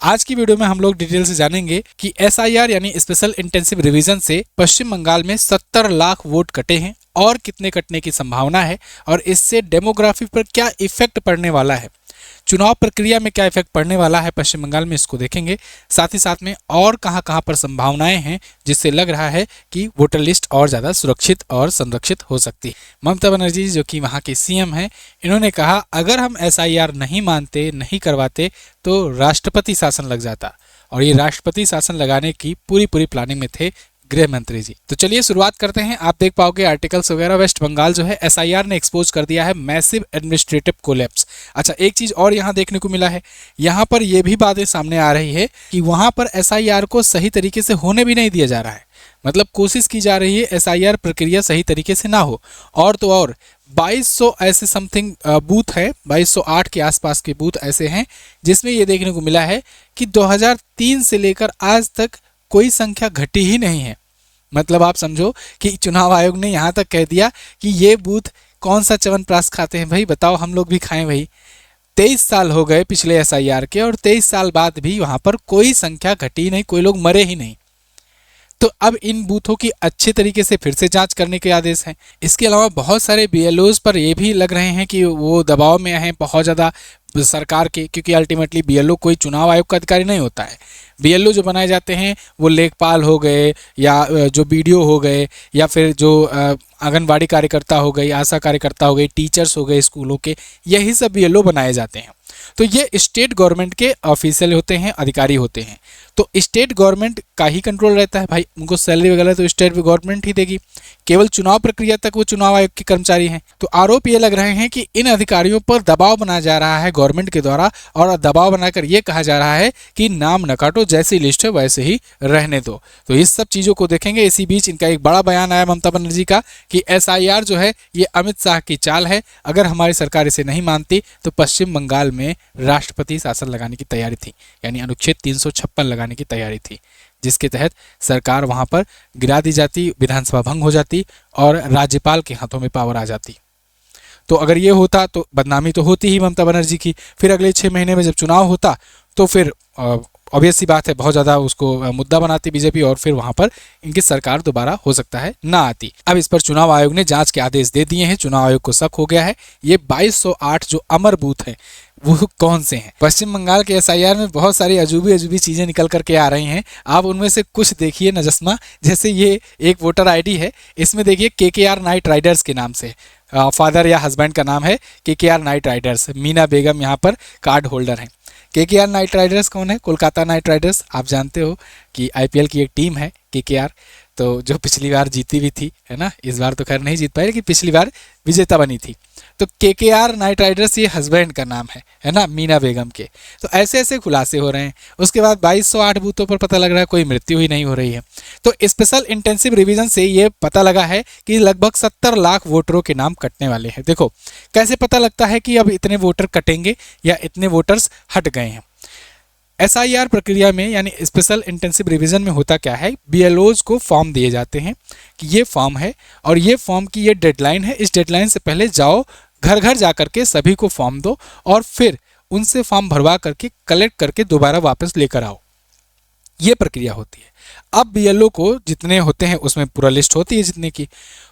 आज की वीडियो में हम लोग डिटेल से जानेंगे कि SIR यानी स्पेशल इंटेंसिव रिवीजन से पश्चिम बंगाल में 70 लाख वोट कटे हैं और कितने कटने की संभावना है और इससे डेमोग्राफी पर क्या इफेक्ट पड़ने वाला है, चुनाव प्रक्रिया में क्या इफेक्ट पड़ने वाला है पश्चिम बंगाल में, इसको देखेंगे। साथ ही साथ में और कहां पर संभावनाएं हैं जिससे लग रहा है कि वोटर लिस्ट और ज़्यादा सुरक्षित और संरक्षित हो सकती है। ममता बनर्जी जो कि वहां के CM हैं, इन्होंने कहा अगर हम SIR नहीं मानते, नहीं करवाते तो राष्ट्रपति शासन लग जाता, और ये राष्ट्रपति शासन लगाने की पूरी प्लानिंग में थे गृह मंत्री जी। तो चलिए शुरुआत करते हैं। आप देख पाओगे आर्टिकल्स वगैरह, वेस्ट बंगाल जो है SIR ने एक्सपोज कर दिया है मैसिव एडमिनिस्ट्रेटिव कोलैप्स। अच्छा, एक चीज और यहाँ देखने को मिला है, यहाँ पर यह भी बातें सामने आ रही है कि वहां पर SIR को सही तरीके से होने भी नहीं दिया जा रहा है। मतलब कोशिश की जा रही है SIR प्रक्रिया सही तरीके से ना हो, और तो और 2200 ऐसे समथिंग बूथ है, 2208 के आसपास के बूथ ऐसे हैं जिसमें ये देखने को मिला है कि 2003 से लेकर आज तक कोई संख्या घटी ही नहीं है। मतलब आप समझो कि चुनाव आयोग ने यहाँ तक कह दिया कि ये बूथ कौन सा च्यवनप्राश खाते हैं भाई, बताओ हम लोग भी खाएं भाई। 23 साल हो गए पिछले SIR के और 23 साल बाद भी वहाँ पर कोई संख्या घटी नहीं, कोई लोग मरे ही नहीं। तो अब इन बूथों की अच्छे तरीके से फिर से जांच करने के आदेश हैं। इसके अलावा बहुत सारे BLOs पर ये भी लग रहे हैं कि वो दबाव में हैं बहुत ज़्यादा सरकार के, क्योंकि अल्टीमेटली BLO कोई चुनाव आयोग का अधिकारी नहीं होता है। BLO जो बनाए जाते हैं वो लेखपाल हो गए या जो BDO हो गए या फिर जो आंगनबाड़ी कार्यकर्ता हो गई, आशा कार्यकर्ता हो गई, टीचर्स हो गए स्कूलों के, यही सब BLO बनाए जाते हैं। तो ये स्टेट गवर्नमेंट के ऑफिशियल होते हैं, अधिकारी होते हैं। तो स्टेट गवर्नमेंट का ही कंट्रोल रहता है भाई, उनको सैलरी वगैरह तो स्टेट गवर्नमेंट ही देगी, केवल चुनाव प्रक्रिया तक वो चुनाव आयोग के कर्मचारी हैं। तो आरोप ये लग रहे हैं कि इन अधिकारियों पर दबाव बनाया जा रहा है गवर्नमेंट के द्वारा, और दबाव बनाकर ये कहा जा रहा है कि नाम न काटो, जैसी लिस्ट है वैसे ही रहने दो। तो इस सब चीज़ों को देखेंगे। इसी बीच इनका एक बड़ा बयान आया ममता बनर्जी का कि SIR जो है ये अमित शाह की चाल है, अगर हमारी सरकार इसे नहीं मानती तो पश्चिम बंगाल में राष्ट्रपति शासन लगाने की तैयारी थी, यानी अनुच्छेद 356 लगाने की तैयारी थी, जिसके तहत सरकार वहां पर गिरा दी जाती, विधानसभा भंग हो जाती और राज्यपाल के हाथों में पावर आ जाती। तो अगर ये होता तो बदनामी तो होती ही ममता बनर्जी की। फिर अगले 6 महीने में जब चुनाव होता तो फिर ऑब्वियस सी बात है बहुत ज़्यादा उसको मुद्दा बनाती बीजेपी, और फिर वहां पर इनकी सरकार दोबारा हो सकता है ना आती। अब इस पर चुनाव आयोग ने जांच के आदेश दे दिए हैं। चुनाव आयोग को शक हो गया है ये 2208 जो अमर बूथ हैं वो कौन से हैं। पश्चिम बंगाल के SIR में बहुत सारी अजूबी चीज़ें निकल करके आ रही हैं। आप उनमें से कुछ देखिए न जस्मा, जैसे ये एक वोटर ID है, इसमें देखिए KKR नाइट राइडर्स के नाम से फादर या हस्बैंड का नाम है KKR नाइट राइडर्स, मीना बेगम यहाँ पर कार्ड होल्डर हैं। KKR नाइट राइडर्स कौन है? कोलकाता नाइट राइडर्स, आप जानते हो कि IPL की एक टीम है KKR, तो जो पिछली बार जीती भी थी, है ना। इस बार तो खैर नहीं जीत पाई लेकिन पिछली बार विजेता बनी थी। तो KKR नाइट राइडर्स ये हस्बैंड का नाम है ना, मीना बेगम के। तो ऐसे ऐसे खुलासे हो रहे हैं। उसके बाद 2208 बूथों पर पता लग रहा है कोई मृत्यु ही नहीं हो रही है। तो स्पेशल इंटेंसिव रिवीजन से ये पता लगा है कि लगभग 70 लाख वोटरों के नाम कटने वाले हैं। देखो कैसे पता लगता है कि अब इतने वोटर कटेंगे या इतने वोटर्स हट गए हैं। SIR प्रक्रिया में यानी स्पेशल इंटेंसिव रिवीजन में होता क्या है, BLOs को फॉर्म दिए जाते हैं कि ये फॉर्म है और ये फॉर्म की ये डेडलाइन है, इस डेडलाइन से पहले जाओ घर घर जा करके सभी को फॉर्म दो और फिर उनसे फॉर्म भरवा करके कलेक्ट करके दोबारा वापस लेकर आओ। ये प्रक्रिया होती है। अब BLO को जितने होते हैं उसमें पूरा लिस्ट होती है जितने की,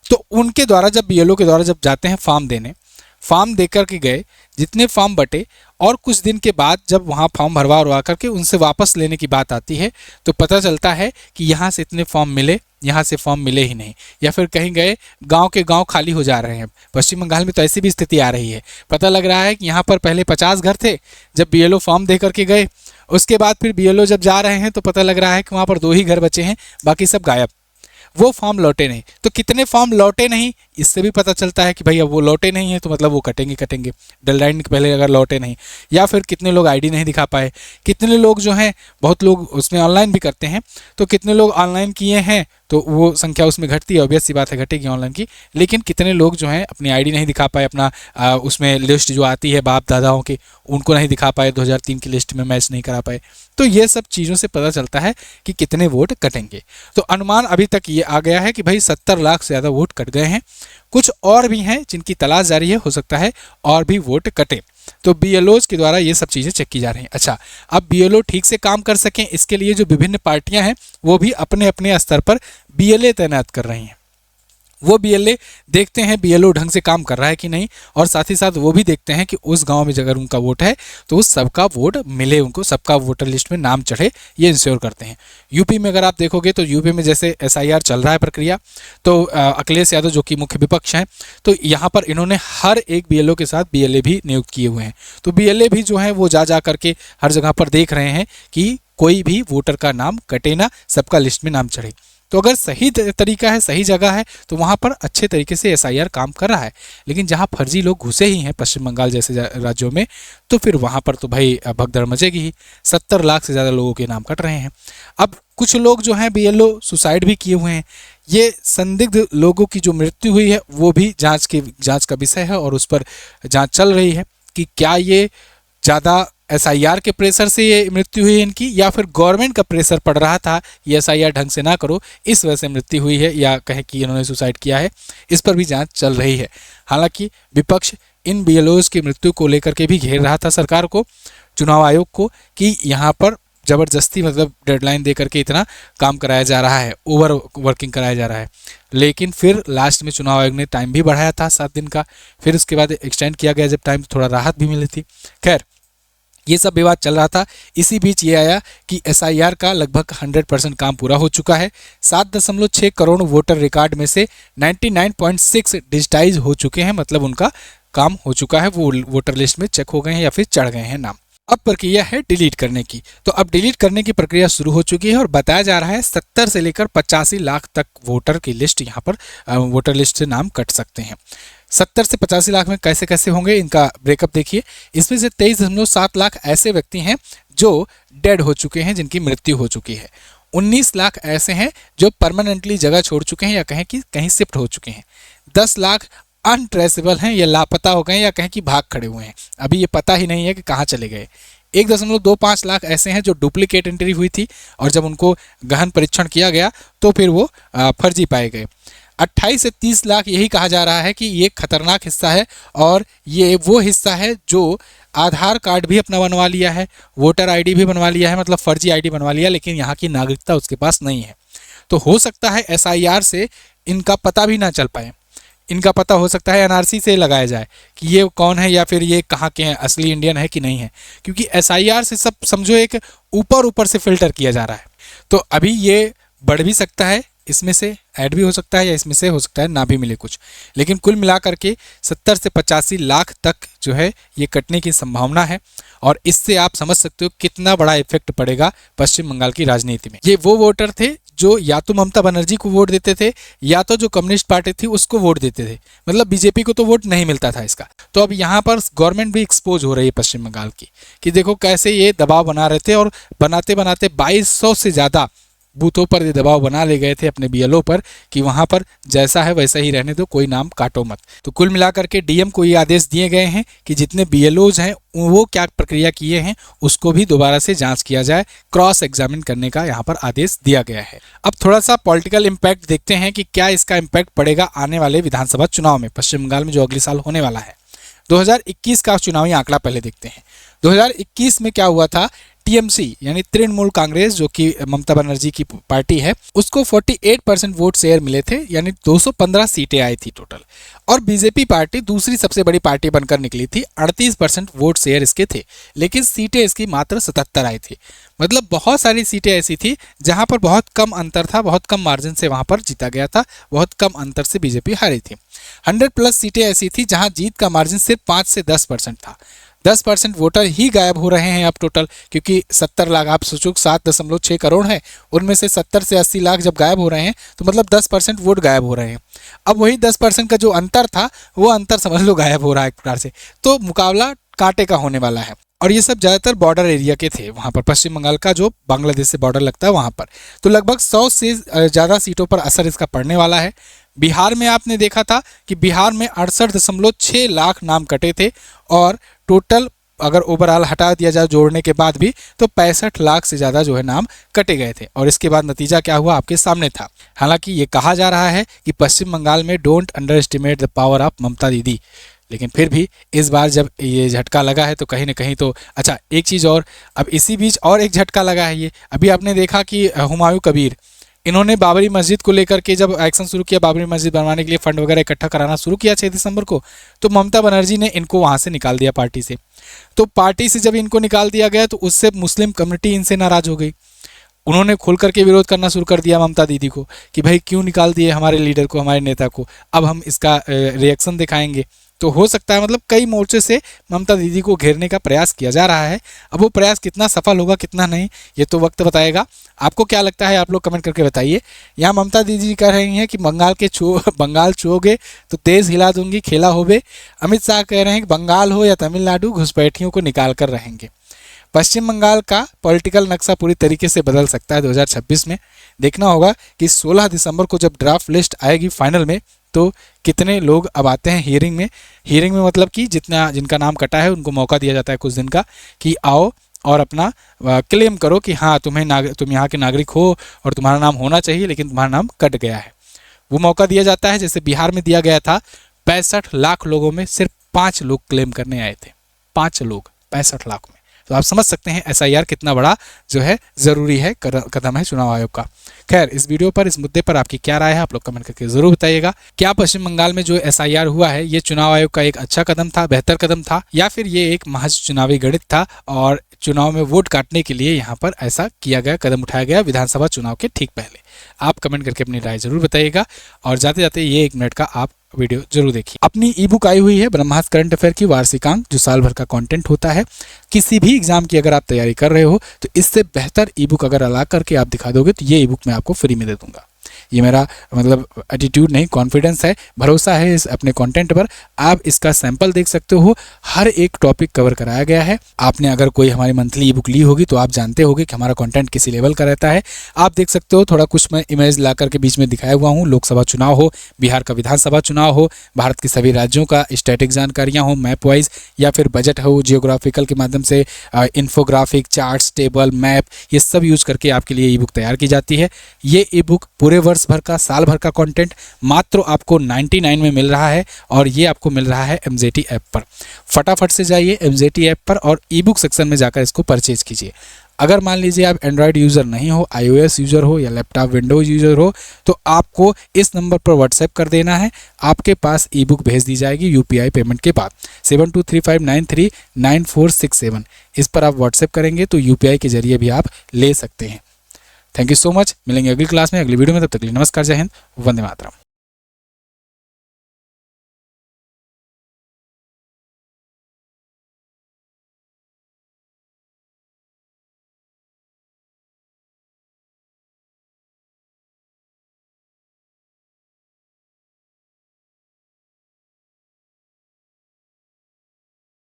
तो उनके द्वारा जब BLO के द्वारा जब जाते हैं फॉर्म देने, फॉर्म देकर के गए, जितने फॉर्म बटे और कुछ दिन के बाद जब वहाँ फॉर्म भरवा करके उनसे वापस लेने की बात आती है तो पता चलता है कि यहाँ से इतने फॉर्म मिले, यहाँ से फॉर्म मिले ही नहीं, या फिर कहीं गए गांव के गांव खाली हो जा रहे हैं। पश्चिम बंगाल में तो ऐसी भी स्थिति आ रही है। पता लग रहा है कि यहाँ पर पहले 50 घर थे, जब BLO फॉर्म दे करके गए, उसके बाद फिर BLO जब जा रहे हैं तो पता लग रहा है कि वहाँ पर 2 ही घर बचे हैं, बाकी सब गायब, वो फॉर्म लौटे नहीं। तो कितने फॉर्म लौटे नहीं, इससे भी पता चलता है कि भाई अब वो लौटे नहीं है तो मतलब वो कटेंगे डेडलाइन के पहले अगर लौटे नहीं, या फिर कितने लोग ID नहीं दिखा पाए, कितने लोग जो हैं, बहुत लोग उसमें ऑनलाइन भी करते हैं, तो कितने लोग ऑनलाइन किए हैं तो वो संख्या उसमें घटती है, ऑब्वियस सी बात है घटेगी ऑनलाइन की। लेकिन कितने लोग जो हैं अपनी ID नहीं दिखा पाए, अपना उसमें लिस्ट जो आती है बाप दादाओं की उनको नहीं दिखा पाए, 2003 की लिस्ट में मैच नहीं करा पाए। तो ये सब चीज़ों से पता चलता है कि कितने वोट कटेंगे। तो अनुमान अभी तक ये आ गया है कि भाई 70 लाख से ज़्यादा वोट कट गए हैं। कुछ और भी हैं जिनकी तलाश जारी है, हो सकता है और भी वोट कटे। तो बीएलओज के द्वारा ये सब चीज़ें चेक की जा रही हैं। अच्छा, अब बीएलओ ठीक से काम कर सकें इसके लिए जो विभिन्न पार्टियां हैं वो भी अपने अपने स्तर पर बीएलए तैनात कर रही हैं। वो बीएलए देखते हैं बीएलओ ढंग से काम कर रहा है कि नहीं, और साथ ही साथ वो भी देखते हैं कि उस गांव में अगर उनका वोट है तो उस सबका वोट मिले, उनको सबका वोटर लिस्ट में नाम चढ़े, ये इंश्योर करते हैं। यूपी में अगर आप देखोगे तो यूपी में जैसे एसआईआर चल रहा है प्रक्रिया, तो अखिलेश यादव जो कि मुख्य विपक्ष हैं, तो यहाँ पर इन्होंने हर एक बीएलओ के साथ बीएलए भी नियुक्त किए हुए हैं। तो बीएलए भी जो है वो जा करके हर जगह पर देख रहे हैं कि कोई भी वोटर का नाम कटे ना, सबका लिस्ट में नाम चढ़े। तो अगर सही तरीका है, सही जगह है, तो वहाँ पर अच्छे तरीके से एसआईआर काम कर रहा है। लेकिन जहाँ फर्जी लोग घुसे ही हैं पश्चिम बंगाल जैसे राज्यों में, तो फिर वहाँ पर तो भाई भगदड़ मचेगी ही। 70 लाख से ज़्यादा लोगों के नाम कट रहे हैं। अब कुछ लोग जो हैं बीएलओ सुसाइड भी किए हुए हैं। ये संदिग्ध लोगों की जो मृत्यु हुई है वो भी जाँच का विषय है, और उस पर जाँच चल रही है कि क्या ये ज़्यादा एसआईआर के प्रेशर से ये मृत्यु हुई है इनकी, या फिर गवर्नमेंट का प्रेशर पड़ रहा था ये एसआईआर ढंग से ना करो, इस वजह से मृत्यु हुई है, या कहें कि इन्होंने सुसाइड किया है। इस पर भी जांच चल रही है। हालांकि विपक्ष इन बीएलओज की मृत्यु को लेकर के भी घेर रहा था सरकार को, चुनाव आयोग को, कि यहाँ पर ज़बरदस्ती मतलब डेडलाइन दे करके इतना काम कराया जा रहा है, ओवर वर्किंग कराया जा रहा है। लेकिन फिर लास्ट में चुनाव आयोग ने टाइम भी बढ़ाया था 7 दिन का, फिर उसके बाद एक्सटेंड किया गया जब टाइम, थोड़ा राहत भी मिली थी। खैर, ये सब विवाद चल रहा था। इसी बीच ये आया कि एसआईआर का लगभग 100% काम पूरा हो चुका है। 7.6 करोड़ वोटर रिकॉर्ड में से 99.6 डिजिटाइज हो चुके हैं, मतलब उनका काम हो चुका है, वो वोटर लिस्ट में चेक हो गए हैं या फिर चढ़ गए हैं नाम। अब प्रक्रिया है डिलीट करने की। तो अब डिलीट करने की प्रक्रिया शुरू हो चुकी है, और बताया जा रहा है 70 से लेकर 85 लाख तक वोटर की लिस्ट यहाँ पर वोटर लिस्ट से नाम कट सकते हैं। 70 से 85 लाख में कैसे कैसे होंगे इनका ब्रेकअप देखिए। इसमें से 23.7 लाख ऐसे व्यक्ति हैं जो डेड हो चुके हैं, जिनकी मृत्यु हो चुकी है। 19 लाख ऐसे हैं जो परमानेंटली जगह छोड़ चुके हैं, या कहें कि कहीं शिफ्ट हो चुके हैं। 10 लाख अनट्रेसेबल हैं, या लापता हो गए, या कहें कि भाग खड़े हुए हैं, अभी ये पता ही नहीं है कि कहाँ चले गए। 1.25 लाख ऐसे हैं जो डुप्लीकेट एंट्री हुई थी, और जब उनको गहन परीक्षण किया गया तो फिर वो फर्जी पाए गए। 28 से 30 लाख यही कहा जा रहा है कि ये खतरनाक हिस्सा है, और ये वो हिस्सा है जो आधार कार्ड भी अपना बनवा लिया है, वोटर आईडी भी बनवा लिया है, मतलब फर्जी आईडी बनवा लिया, लेकिन यहाँ की नागरिकता उसके पास नहीं है। तो हो सकता है एसआईआर से इनका पता भी ना चल पाए, इनका पता हो सकता है एनआरसी से लगाया जाए कि ये कौन है, या फिर ये कहाँ के हैं, असली इंडियन है कि नहीं है, क्योंकि एसआईआर से सब समझो एक ऊपर से फिल्टर किया जा रहा है। तो अभी ये बढ़ भी सकता है, इसमें से ऐड भी हो सकता है, या इसमें से हो सकता है ना भी मिले कुछ, लेकिन कुल मिलाकर के 70 से 85 लाख तक जो है ये कटने की संभावना है। और इससे आप समझ सकते हो कितना बड़ा इफेक्ट पड़ेगा पश्चिम बंगाल की राजनीति में। ये वो वोटर थे जो या तो ममता बनर्जी को वोट देते थे, या तो जो कम्युनिस्ट पार्टी थी उसको वोट देते थे, मतलब बीजेपी को तो वोट नहीं मिलता था इसका। तो अब यहाँ पर गवर्नमेंट भी एक्सपोज हो रही है पश्चिम बंगाल की, कि देखो कैसे ये दबाव बना रहे थे, और बनाते बनाते 2200 से ज़्यादा बूथों पर ये दबाव बना ले गए थे अपने बीएलओ पर, कि वहाँ पर जैसा है वैसा ही रहने दो, कोई नाम काटो मत। तो कुल मिलाकर के डीएम को ये आदेश दिए गए हैं कि जितने बीएलओज हैं वो क्या प्रक्रिया किए हैं उसको भी दोबारा से जांच किया जाए, क्रॉस एग्जामिन करने का यहाँ पर आदेश दिया गया है। अब थोड़ा सा पॉलिटिकल इम्पैक्ट देखते हैं कि क्या इसका इम्पैक्ट पड़ेगा आने वाले विधानसभा चुनाव में पश्चिम बंगाल में, जो अगले साल होने वाला है। 2021 का चुनावी आंकड़ा पहले देखते हैं। 2021 में क्या हुआ था, टीएमसी यानी तृणमूल कांग्रेस, जो कि ममता बनर्जी की पार्टी है, उसको 48% वोट शेयर मिले थे, यानी 215 सीटें आई थी टोटल। और बीजेपी पार्टी दूसरी सबसे बड़ी पार्टी बनकर निकली थी, 38% वोट शेयर इसके थे, लेकिन सीटें इसकी मात्र 77 आई थी। मतलब बहुत सारी सीटें ऐसी थी जहां पर बहुत कम अंतर था, बहुत कम मार्जिन से वहां पर जीता गया था, बहुत कम अंतर से बीजेपी हारी थी। 100+ सीटें ऐसी थी जहां जीत का मार्जिन सिर्फ 5 से 10% था। 10% वोटर ही गायब हो रहे हैं अब टोटल, क्योंकि 70 लाख, आप सोचो 7.6 करोड़ है, उनमें से 70 से 80 लाख जब गायब हो रहे हैं तो मतलब 10% वोट गायब हो रहे हैं। अब वही 10% का जो अंतर था वो अंतर समझ लो गायब हो रहा है एक प्रकार से। तो मुकाबला कांटे का होने वाला है। और ये सब ज़्यादातर बॉर्डर एरिया के थे, वहाँ पर पश्चिम बंगाल का जो बांग्लादेश से बॉर्डर लगता है वहाँ पर। तो लगभग 100 से ज़्यादा सीटों पर असर इसका पड़ने वाला है। बिहार में आपने देखा था कि बिहार में 68.6 लाख नाम कटे थे, और टोटल अगर ओवरऑल हटा दिया जाए जोड़ने के बाद भी तो 65 लाख से ज़्यादा जो है नाम कटे गए थे। और इसके बाद नतीजा क्या हुआ आपके सामने था। हालांकि ये कहा जा रहा है कि पश्चिम बंगाल में don't underestimate the power of Mamata Didi, लेकिन फिर भी इस बार जब ये झटका लगा है तो कहीं ना कहीं तो अच्छा, एक चीज़ और, अब इसी बीच और एक झटका लगा है। ये अभी आपने देखा कि हुमायूं कबीर, इन्होंने बाबरी मस्जिद को लेकर के जब एक्शन शुरू किया, बाबरी मस्जिद बनवाने के लिए फंड वगैरह इकट्ठा कराना शुरू किया 6 दिसंबर को, तो ममता बनर्जी ने इनको वहाँ से निकाल दिया पार्टी से। तो पार्टी से जब इनको निकाल दिया गया तो उससे मुस्लिम कम्युनिटी इनसे नाराज हो गई। उन्होंने खुल करके विरोध करना शुरू कर दिया ममता दीदी को कि भाई क्यों निकाल दिए हमारे लीडर को, हमारे नेता को, अब हम इसका रिएक्शन दिखाएंगे। तो हो सकता है मतलब कई मोर्चे से ममता दीदी को घेरने का प्रयास किया जा रहा है। अब वो प्रयास कितना सफल होगा कितना नहीं, ये तो वक्त बताएगा। आपको क्या लगता है, आप लोग कमेंट करके बताइए। यहाँ ममता दीदी कह रही हैं कि बंगाल छूओगे तो देश हिला दूंगी, खेला होवे। अमित शाह कह रहे हैं कि बंगाल हो या तमिलनाडु, घुसपैठियों को निकाल कर रहेंगे। पश्चिम बंगाल का पॉलिटिकल नक्शा पूरी तरीके से बदल सकता है 2026 में। देखना होगा कि 16 दिसंबर को जब ड्राफ्ट लिस्ट आएगी फाइनल में, तो कितने लोग अब आते हैं हियरिंग में। हियरिंग में मतलब कि जिनका नाम कटा है उनको मौका दिया जाता है कुछ दिन का कि आओ और अपना क्लेम करो कि हाँ तुम यहाँ के नागरिक हो और तुम्हारा नाम होना चाहिए, लेकिन तुम्हारा नाम कट गया है। वो मौका दिया जाता है। जैसे बिहार में दिया गया था, 65 लाख लोगों में सिर्फ 5 लोग क्लेम करने आए थे, 5 लोग 65 लाख में। तो आप समझ सकते हैं SIR कितना बड़ा जो है ज़रूरी है कदम है चुनाव आयोग का। खैर, इस वीडियो पर, इस मुद्दे पर आपकी क्या राय है, आप लोग कमेंट करके ज़रूर बताइएगा। क्या पश्चिम बंगाल में जो SIR हुआ है ये चुनाव आयोग का एक अच्छा कदम था, बेहतर कदम था, या फिर ये एक महज चुनावी गणित था और चुनाव में वोट काटने के लिए यहाँ पर ऐसा किया गया, कदम उठाया गया विधानसभा चुनाव के ठीक पहले? आप कमेंट करके अपनी राय जरूर बताइएगा। और जाते जाते ये 1 मिनट का आप वीडियो जरूर देखिए। अपनी ई बुक आई हुई है ब्रह्मास्त्र करंट अफेयर की वार्षिकांक, जो साल भर का कंटेंट होता है। किसी भी एग्जाम की अगर आप तैयारी कर रहे हो तो इससे बेहतर ई बुक अगर अला करके आप दिखा दोगे तो ये ई बुक मैं आपको फ्री में दे दूंगा। ये मेरा मतलब एटीट्यूड नहीं, कॉन्फिडेंस है, भरोसा है इस अपने कंटेंट पर। आप इसका सैंपल देख सकते हो, हर एक टॉपिक कवर कराया गया है। आपने अगर कोई हमारी मंथली ई बुक ली होगी तो आप जानते होगे कि हमारा कंटेंट किसी लेवल का रहता है। आप देख सकते हो, थोड़ा कुछ मैं इमेज ला करके बीच में दिखाया हुआ हूँ। लोकसभा चुनाव हो, बिहार का विधानसभा चुनाव हो, भारत के सभी राज्यों का स्टैटिक जानकारियाँ हो मैप वाइज, या फिर बजट हो जियोग्राफिकल के माध्यम से, इन्फोग्राफिक, चार्ट्स, टेबल, मैप, ये सब यूज करके आपके लिए ई बुक तैयार की जाती है। ये ई बुक पूरे वर्ष भर का, साल भर का कंटेंट मात्र आपको 99 में मिल रहा है और ये आपको मिल रहा है MZT ऐप पर। फटाफट से जाइए MZT ऐप पर और ई बुक सेक्शन में जाकर इसको परचेज कीजिए। अगर मान लीजिए आप एंड्रॉयड यूज़र नहीं हो, iOS यूज़र हो या लैपटॉप विंडोज यूज़र हो, तो आपको इस नंबर पर व्हाट्सएप कर देना है। आपके पास ई बुक भेज दी जाएगी UPI पेमेंट के बाद 7235939467। इस पर आप व्हाट्सएप करेंगे तो UPI के जरिए भी आप ले सकते हैं। Thank you so much. मिलेंगे अगली क्लास में, अगली वीडियो में। तब तक के लिए नमस्कार, जय हिंद, वंदे मातरम।